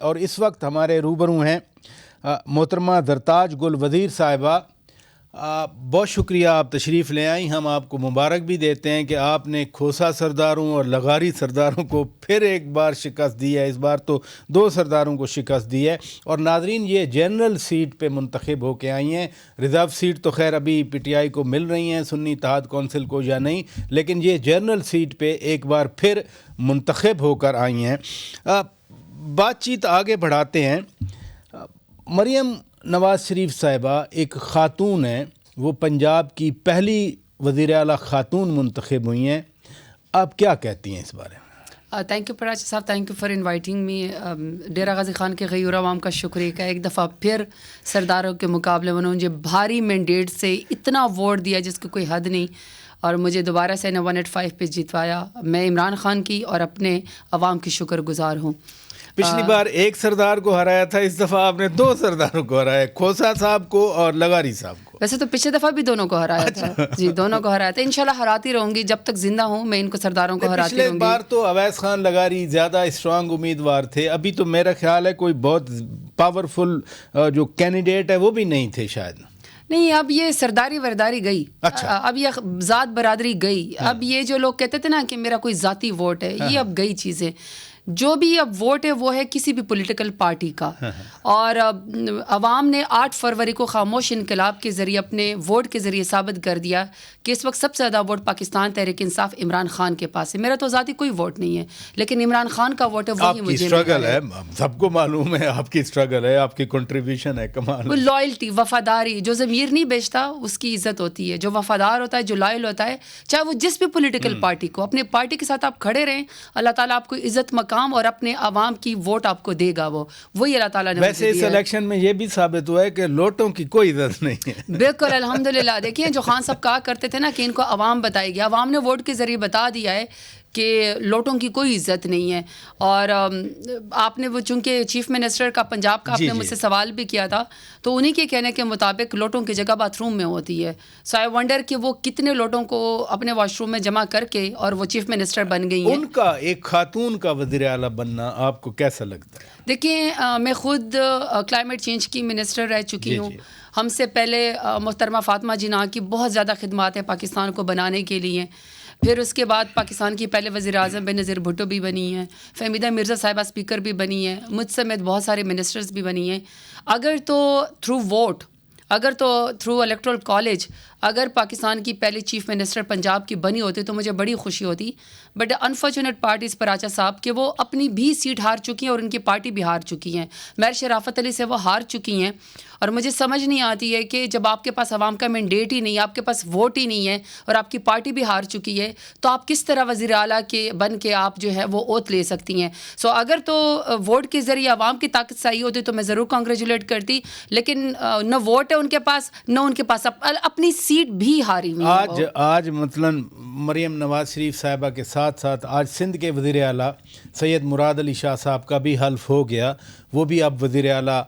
اور اس وقت ہمارے روبرو ہیں محترمہ زرتاج گل وزیر صاحبہ. بہت شکریہ آپ تشریف لے آئیں. ہم آپ کو مبارک بھی دیتے ہیں کہ آپ نے کھوسا سرداروں اور لغاری سرداروں کو پھر ایک بار شکست دی ہے. اس بار تو 2 سرداروں کو شکست دی ہے. اور ناظرین یہ جنرل سیٹ پہ منتخب ہو کے آئی ہیں. ریزرو سیٹ تو خیر ابھی پی ٹی آئی کو مل رہی ہیں, سنی اتحاد کونسل کو یا نہیں, لیکن یہ جنرل سیٹ پہ ایک بار پھر منتخب ہو کر آئی ہیں. بات چیت آگے بڑھاتے ہیں. مریم نواز شریف صاحبہ ایک خاتون ہیں, وہ پنجاب کی پہلی وزیر اعلیٰ خاتون منتخب ہوئی ہیں. آپ کیا کہتی ہیں اس بارے میں؟ تھینک یو پراج صاحب, thank you for inviting me. Dera Ghazi Khan کے غیور عوام کا شکریہ کہ ایک دفعہ پھر سرداروں کے مقابلے میں انہوں نے بھاری مینڈیٹ سے اتنا ووٹ دیا جس کی کوئی حد نہیں, اور مجھے دوبارہ سے 185 پہ جتوایا. میں عمران خان کی اور اپنے عوام کی شکر گزار ہوں. پچھلی بار ایک سردار کو ہرایا تھا, اس دفعہ آپ نے 2 سرداروں کو ہرایا, کھوسا صاحب کو اور لغاری صاحب کو. ویسے تو پچھلے دفعہ بھی دونوں کو ہرایا تھا. جی دونوں کو ہرایا تھا. انشاءاللہ ہراتی رہوں گی جب تک زندہ ہوں, میں ان کو سرداروں کو ہراتی رہوں گی. پچھلے بار تو اویس خان لغاری زیادہ اسٹرانگ امیدوار تھے. ابھی تو میرا خیال ہے کوئی بہت پاورفل جو کینڈیڈیٹ ہے وہ بھی نہیں تھے شاید. نہیں, اب یہ سرداری ورداری گئی. اب یہ ذات برادری گئی. اب یہ جو لوگ کہتے تھے نا کہ میرا کوئی ذاتی ووٹ ہے, یہ اب گئی چیزیں. جو بھی اب ووٹ ہے وہ ہے کسی بھی پولیٹیکل پارٹی کا. اور عوام نے 8 فروری کو خاموش انقلاب کے ذریعے اپنے ووٹ کے ذریعے ثابت کر دیا کہ اس وقت سب سے زیادہ ووٹ پاکستان تحریک انصاف عمران خان کے پاس ہے. میرا تو ذاتی کوئی ووٹ نہیں ہے, لیکن عمران خان کا ووٹ ہے, وہی مجھے اسٹرگل ہے. سب کو معلوم ہے آپ کی اسٹرگل ہے, آپ کی کنٹریبیوشن ہے. کمال. وہ لائلٹی, وفاداری, جو ضمیر نہیں بیچتا اس کی عزت ہوتی ہے. جو وفادار ہوتا ہے, جو لائل ہوتا ہے, چاہے وہ جس بھی پولیٹیکل پارٹی کو, اپنے پارٹی کے ساتھ آپ کھڑے رہیں, اللہ تعالیٰ آپ کو عزت مقام اور اپنے عوام کی ووٹ آپ کو دے گا. وہی اللہ تعالیٰ نے. ویسے اس الیکشن میں یہ بھی ثابت ہوا ہے کہ لوٹوں کی کوئی عزت نہیں ہے. بالکل الحمدللہ. دیکھیں جو خان صاحب کہا کرتے تھے نا کہ ان کو عوام بتائے گی, عوام نے ووٹ کے ذریعے بتا دیا ہے کہ لوٹوں کی کوئی عزت نہیں ہے. اور آپ نے وہ چونکہ چیف منسٹر کا پنجاب کا آپ نے مجھ سے سوال بھی کیا تھا, تو انہی کے کہنے کے مطابق لوٹوں کی جگہ باتھ روم میں ہوتی ہے. سو آئی ونڈر کہ وہ کتنے لوٹوں کو اپنے واش روم میں جمع کر کے اور وہ چیف منسٹر بن گئی ہیں. ان کا ایک خاتون کا وزیر اعلیٰ بننا آپ کو کیسا لگتا ہے؟ دیکھیں میں خود کلائمیٹ چینج کی منسٹر رہ چکی ہوں. ہم سے پہلے محترمہ فاطمہ جناح کی بہت زیادہ خدمات ہیں پاکستان کو بنانے کے لیے. پھر اس کے بعد پاکستان کی پہلے وزیر اعظم بے نظیر بھٹو بھی بنی ہیں, فہمیدہ مرزا صاحبہ اسپیکر بھی بنی ہیں, مجھ سمیت بہت سارے منسٹرز بھی بنی ہیں. اگر تو تھرو ووٹ, اگر تو تھرو الیکٹرل کالج اگر پاکستان کی پہلی چیف منسٹر پنجاب کی بنی ہوتی تو مجھے بڑی خوشی ہوتی. بٹ انفارچونیٹ پارٹ اس پر آچا صاحب کہ وہ اپنی بھی سیٹ ہار چکی ہیں اور ان کی پارٹی بھی ہار چکی ہیں. میر شرافت علی سے وہ ہار چکی ہیں. اور مجھے سمجھ نہیں آتی ہے کہ جب آپ کے پاس عوام کا مینڈیٹ ہی نہیں ہے, آپ کے پاس ووٹ ہی نہیں ہے, اور آپ کی پارٹی بھی ہار چکی ہے, تو آپ کس طرح وزیر اعلیٰ کے بن کے آپ جو ہے وہ اوت لے سکتی ہیں. سو اگر تو ووٹ کے ذریعے عوام کی طاقت صحیح ہوتی تو میں ضرور کانگریچولیٹ کرتی, لیکن نہ ووٹ ہے ان کے پاس, نہ ان کے پاس اپنی سیٹ بھی ہاری ہوئی. آج مثلاً مریم نواز شریف صاحبہ کے ساتھ ساتھ آج سندھ کے وزیر اعلیٰ سید مراد علی شاہ صاحب کا بھی حلف ہو گیا, وہ بھی اب وزیر اعلیٰ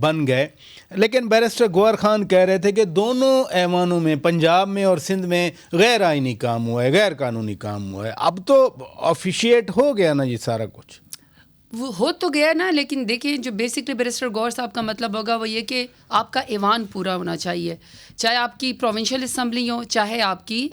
بن گئے. لیکن بیرسٹر گوہر خان کہہ رہے تھے کہ دونوں ایوانوں میں, پنجاب میں اور سندھ میں, غیر آئینی کام ہوا ہے, غیر قانونی کام ہوا ہے. اب تو آفیشیٹ ہو گیا نا یہ سارا کچھ. وہ ہو تو گیا نا, لیکن دیکھیں جو بیسکلی بیرسٹر گوہر صاحب کا مطلب ہوگا وہ یہ کہ آپ کا ایوان پورا ہونا چاہیے, چاہے آپ کی پروونشل اسمبلی ہو, چاہے آپ کی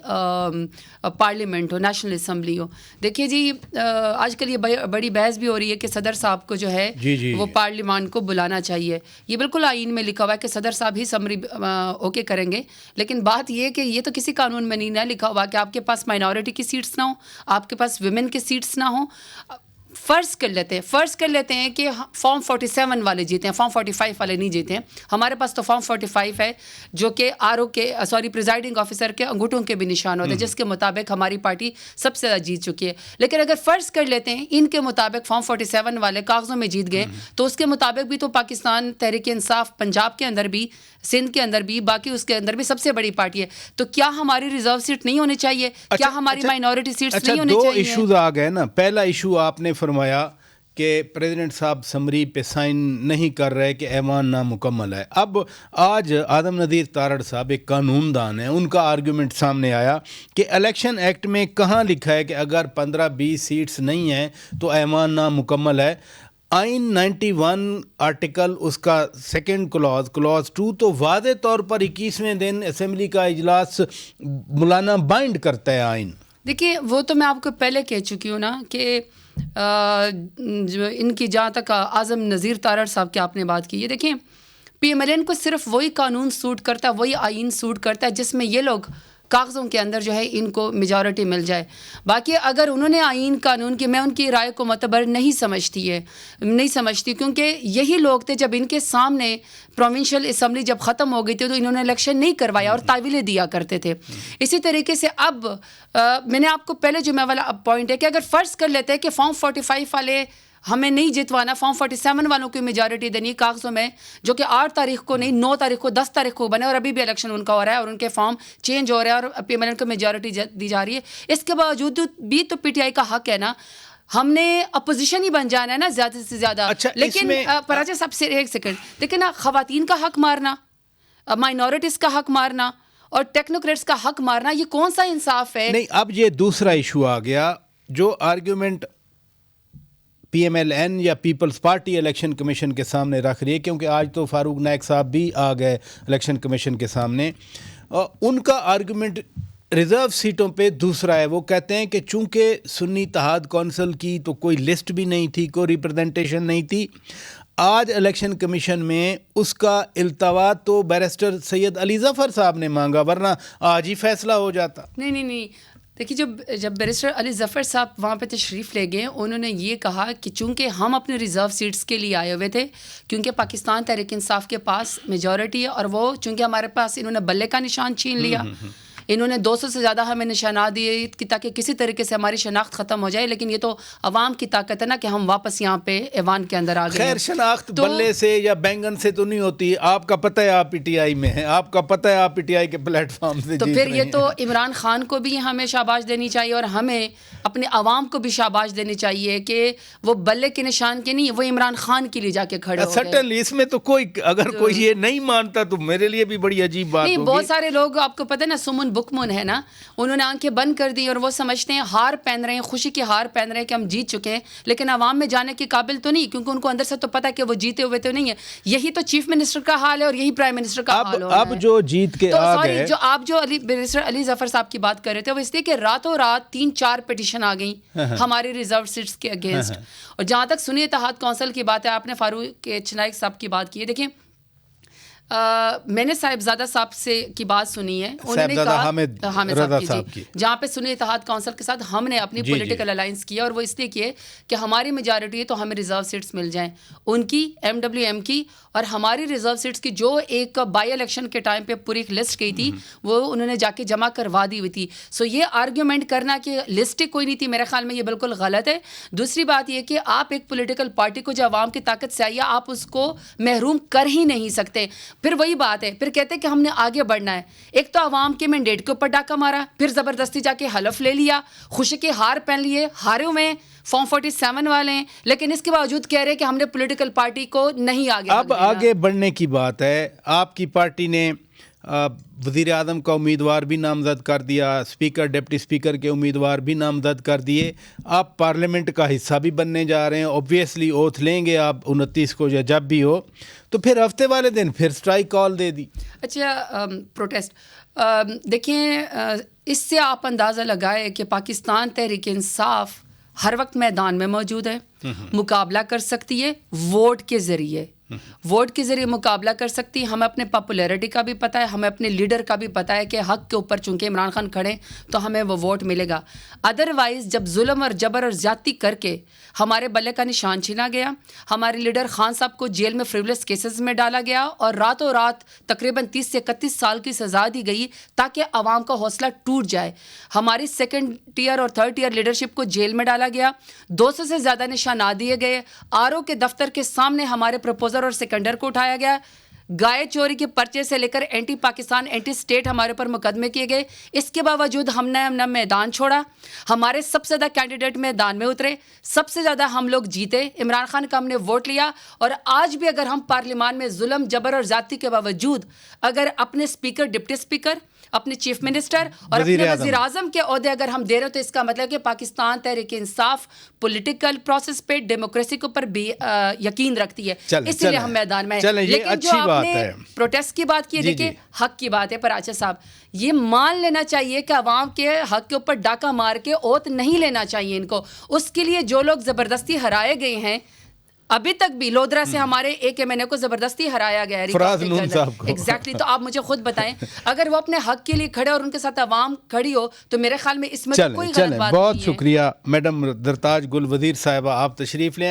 پارلیمنٹ ہو, نیشنل اسمبلی ہو. دیکھیے جی آج کل یہ بڑی بحث بھی ہو رہی ہے کہ صدر صاحب کو جو ہے وہ پارلیمان کو بلانا چاہیے. یہ بالکل آئین میں لکھا ہوا ہے کہ صدر صاحب ہی سمری اوکے کریں گے, لیکن بات یہ کہ یہ تو کسی قانون میں نہیں لکھا ہوا کہ آپ کے پاس مائنورٹی کی سیٹس نہ ہوں, آپ کے پاس ویمن کی سیٹس نہ ہوں. فرض کر لیتے ہیں کہ فارم 47 والے جیتے ہیں, فارم 45 والے نہیں جیتے ہیں. ہمارے پاس تو فارم 45 ہے جو کہ آر او کے پریزائڈنگ آفیسر کے انگوٹھوں کے بھی نشان ہوتے ہیں, جس کے مطابق ہماری پارٹی سب سے زیادہ جیت چکی ہے. لیکن اگر فرض کر لیتے ہیں ان کے مطابق فارم 47 والے کاغذوں میں جیت گئے, تو اس کے مطابق بھی تو پاکستان تحریک انصاف پنجاب کے اندر بھی, سندھ کے اندر بھی, باقی اس کے اندر بھی سب سے بڑی پارٹی ہے. تو کیا ہماری ریزرو سیٹ نہیں ہونی چاہیے؟ کیا ہماری مائنورٹی سیٹس نہیں ہونی چاہیے؟ 2 ایشوز آ گئے نا. پہلا ایشو آپ نے فرمایا کہ پریزیڈنٹ صاحب سمری پہ سائن نہیں کر رہے کہ ایوان نامکمل ہے. اب آج آدم نذیر تارڑ صاحب ایک قانون دان ہیں, ان کا آرگومنٹ سامنے آیا کہ الیکشن ایکٹ میں کہاں لکھا ہے کہ اگر 15-20 سیٹس نہیں ہیں تو ایوان نامکمل ہے. آئین 91 آرٹیکل اس کا سیکنڈ کلاز 2 تو واضح طور پر 21ویں دن اسمبلی کا اجلاس مولانا بائنڈ کرتا ہے آئین. دیکھیے وہ تو میں آپ کو پہلے کہہ چکی ہوں نا کہ جو ان کی جہاں تک اعظم نذیر تارڑ صاحب کی آپ نے بات کی ہے، دیکھیں پی ایم ایل این کو صرف وہی قانون سوٹ کرتا ہے، وہی آئین سوٹ کرتا ہے جس میں یہ لوگ کاغذوں کے اندر جو ہے ان کو میجورٹی مل جائے. باقی اگر انہوں نے آئین قانون کی، میں ان کی رائے کو معتبر نہیں سمجھتی کیونکہ یہی لوگ تھے جب ان کے سامنے پروونشل اسمبلی جب ختم ہو گئی تھی تو انہوں نے الیکشن نہیں کروایا اور تعویلیں دیا کرتے تھے. اسی طریقے سے اب میں نے آپ کو پہلے جو میں والا پوائنٹ ہے کہ اگر فرض کر لیتے ہیں کہ فارم 45 والے ہمیں نہیں جتوانا، فارم 47 والوں کو میجورٹی دینی کاغذوں میں، جو کہ 8 تاریخ کو نہیں 9 تاریخ کو 10 تاریخ کو بنے اور ابھی بھی الیکشن ان کا ہو رہا ہے اور ان کے فارم چینج ہو رہے ہیں اور پی ایم ایل این کو میجورٹی دی جا رہی ہے. اس کے باوجود بھی تو پی ٹی آئی کا حق ہے نا، ہم نے اپوزیشن ہی بن جانا ہے نا زیادہ سے زیادہ. اچھا لیکن پراجا صاحب سے ایک سیکنڈ، لیکن خواتین کا حق مارنا، مائنورٹیز کا حق مارنا اور ٹیکنوکریٹس کا حق مارنا، یہ کون سا انصاف ہے؟ نہیں، اب یہ دوسرا ایشو آ گیا جو argument P M L N یا پیپلز پارٹی الیکشن کمیشن کے سامنے رکھ رہی ہے، کیونکہ آج تو فاروق نائک صاحب بھی آ گئے الیکشن کمیشن کے سامنے. ان کا آرگیومنٹ ریزرو سیٹوں پہ دوسرا ہے. وہ کہتے ہیں کہ چونکہ سنی اتحاد کونسل کی تو کوئی لسٹ بھی نہیں تھی، کوئی ریپرزنٹیشن نہیں تھی، آج الیکشن کمیشن میں اس کا التوا تو بیرسٹر سید علی ظفر صاحب نے مانگا، ورنہ آج ہی فیصلہ ہو جاتا. نہیں دیکھیے، جب بیرسٹر علی ظفر صاحب وہاں پہ تشریف لے گئے، انہوں نے یہ کہا کہ چونکہ ہم اپنے ریزرو سیٹس کے لیے آئے ہوئے تھے، کیونکہ پاکستان تحریک انصاف کے پاس میجورٹی ہے اور وہ چونکہ ہمارے پاس انہوں نے بلے کا نشان چھین لیا، انہوں نے 200 سے زیادہ ہمیں نشانات دیے کہ تاکہ کسی طریقے سے ہماری شناخت ختم ہو جائے، لیکن یہ تو عوام کی طاقت ہے نا کہ ہم واپس یہاں پہ ایوان کے اندر آ گئے. خیر، شناخت بلے سے یا بینگن سے تو نہیں ہوتی. آپ کا پتہ ہے آپ پی ٹی آئی میں ہیں، آپ کا پتہ ہے آپ پی ٹی آئی کے پلیٹ فارم سے تو پھر یہ تو عمران خان کو بھی ہمیں شاباش دینی چاہیے اور ہمیں اپنے عوام کو بھی شاباش دینی چاہیے کہ وہ بلے کے نشان کے نہیں، وہ عمران خان کے لیے جا کے کھڑے ہو گئے. سٹنلی اس میں تو کوئی اگر کوئی یہ نہیں مانتا تو میرے لیے بھی بڑی عجیب بات ہوگی. نہیں، بہت سارے لوگ آپ کو پتہ ہے نا، سمن بکمن ہے نا، انہوں نے آنکھیں بند کر دی اور وہ سمجھتے ہیں ہار پہن رہے ہیں، خوشی کی ہار پہن رہے ہیں کہ ہم جیت چکے ہیں، لیکن عوام میں جانے کے قابل تو نہیں، کیونکہ ان کو اندر سے تو پتہ ہے کہ وہ جیتے ہوئے تو نہیں ہے. یہی تو چیف منسٹر کا حال ہے اور یہی پرائم منسٹر کا حال ہونا ہے. اب جو جیت کے آ گئے، جو آپ جو بیرسٹر علی ظفر صاحب کی بات کر رہے تھے، وہ اس لیے کہ راتوں رات 3-4 پیٹیشن آ گئیں ہماری ریزرو سیٹس کے اگینسٹ. اور جہاں تک سنی اتحاد کونسل کی بات ہے، آپ نے فاروق نائک صاحب کی بات کی ہے. دیکھیں، میں نے صاحبزادہ صاحب سے کی بات سنی ہے، انہوں نے کہا حامد صاحب کی جہاں پہ سنی اتحاد کونسل کے ساتھ ہم نے اپنی پولیٹیکل الائنس کیا اور وہ اس لیے کیے کہ ہماری میجارٹی ہے تو ہمیں ریزرو سیٹس مل جائیں، ان کی ایم ڈبلیو ایم کی اور ہماری ریزرو سیٹس کی جو ایک بائی الیکشن کے ٹائم پہ پوری ایک لسٹ گئی تھی وہ انہوں نے جا کے جمع کروا دی ہوئی تھی. سو یہ آرگیومنٹ کرنا کہ لسٹ کوئی نہیں تھی، میرے خیال میں یہ بالکل غلط ہے. دوسری بات یہ کہ آپ ایک پولیٹیکل پارٹی کو جو عوام کی طاقت سے آئی ہے، آپ اس کو محروم کر ہی نہیں سکتے. پھر وہی بات ہے، پھر کہتے ہیں کہ ہم نے آگے بڑھنا ہے. ایک تو عوام کے مینڈیٹ کے اوپر ڈاکہ مارا، پھر زبردستی جا کے حلف لے لیا، خوشی کے ہار پہن لیے، ہارے ہوئے فارم 47 والے ہیں، لیکن اس کے باوجود کہہ رہے کہ ہم نے پولیٹیکل پارٹی کو نہیں آگے. اب آگے بڑھنے کی بات ہے. آپ کی پارٹی نے وزیر اعظم کا امیدوار بھی نامزد کر دیا، اسپیکر ڈپٹی اسپیکر کے امیدوار بھی نامزد کر دیے. آپ پارلیمنٹ کا حصہ بھی بننے جا رہے ہیں. اوبویسلی اوتھ لیں گے آپ 29 کو یا جب بھی ہو، تو پھر ہفتے والے دن پھر اسٹرائک کال دے دی. اچھا، پروٹیسٹ دیکھیں، اس سے آپ اندازہ لگائے کہ پاکستان تحریک انصاف ہر وقت میدان میں موجود ہے، مقابلہ کر سکتی ہے ووٹ کے ذریعے، ووٹ کے ذریعے مقابلہ کر سکتی ہے. ہمیں اپنے پاپولیرٹی کا بھی پتہ ہے، ہمیں اپنے لیڈر کا بھی پتہ ہے کہ حق کے اوپر چونکہ عمران خان کھڑے تو ہمیں وہ ووٹ ملے گا. ادروائز جب ظلم اور جبر اور زیادتی کر کے ہمارے بلے کا نشان چھینا گیا، ہمارے لیڈر خان صاحب کو جیل میں فریولس کیسز میں ڈالا گیا اور راتوں رات تقریباً 30 سے 31 سال کی سزا دی گئی تاکہ عوام کا حوصلہ ٹوٹ جائے. ہماری 2nd ٹیئر اور 3rd ٹیئر لیڈرشپ کو جیل میں ڈالا گیا، 200 سے زیادہ نشانات دیے گئے، RO کے دفتر کے سامنے ہمارے پروپوزر اور سیکنڈر کو اٹھایا گیا، گائے چوری کے پرچے سے لے کر اینٹی پاکستان اینٹی اسٹیٹ ہمارے پر مقدمے کیے گئے. اس کے باوجود ہم نے میدان چھوڑا، ہمارے سب سے زیادہ کینڈیڈیٹ میدان میں اترے، سب سے زیادہ ہم لوگ جیتے، عمران خان کا ہم نے ووٹ لیا. اور آج بھی اگر ہم پارلیمان میں ظلم جبر اور زیادتی کے باوجود اگر اپنے اسپیکر ڈپٹی اسپیکر اپنے چیف منسٹر اور اپنے وزیر اعظم کے عہدے اگر ہم دے رہے ہیں تو اس کا مطلب کہ پاکستان تحریک انصاف پولیٹیکل پروسیس پہ ڈیموکریسی کے اوپر بھی یقین رکھتی ہے, اس لیے ہم میدان میں ہیں. لیکن جو آپ نے پروٹیسٹ کی بات کی, دیکھیں حق کی بات ہے, پر آچا صاحب یہ مان لینا چاہیے کہ عوام کے حق کے اوپر ڈاکہ مار کے اوت نہیں لینا چاہیے ان کو. اس کے لیے جو لوگ زبردستی ہرائے گئے ہیں, ابھی تک بھی لودرا سے ہمارے ایک ایم این اے کو زبردستی ہرایا گیا ہے, فراز نون صاحب کو. ایگزیکٹلی. تو آپ مجھے خود بتائیں, اگر وہ اپنے حق کے لیے کھڑے اور ان کے ساتھ عوام کھڑی ہو تو میرے خیال میں اس میں کوئی غلط بات نہیں ہے. بہت شکریہ میڈم درتاج گل وزیر صاحبہ, آپ تشریف لیں.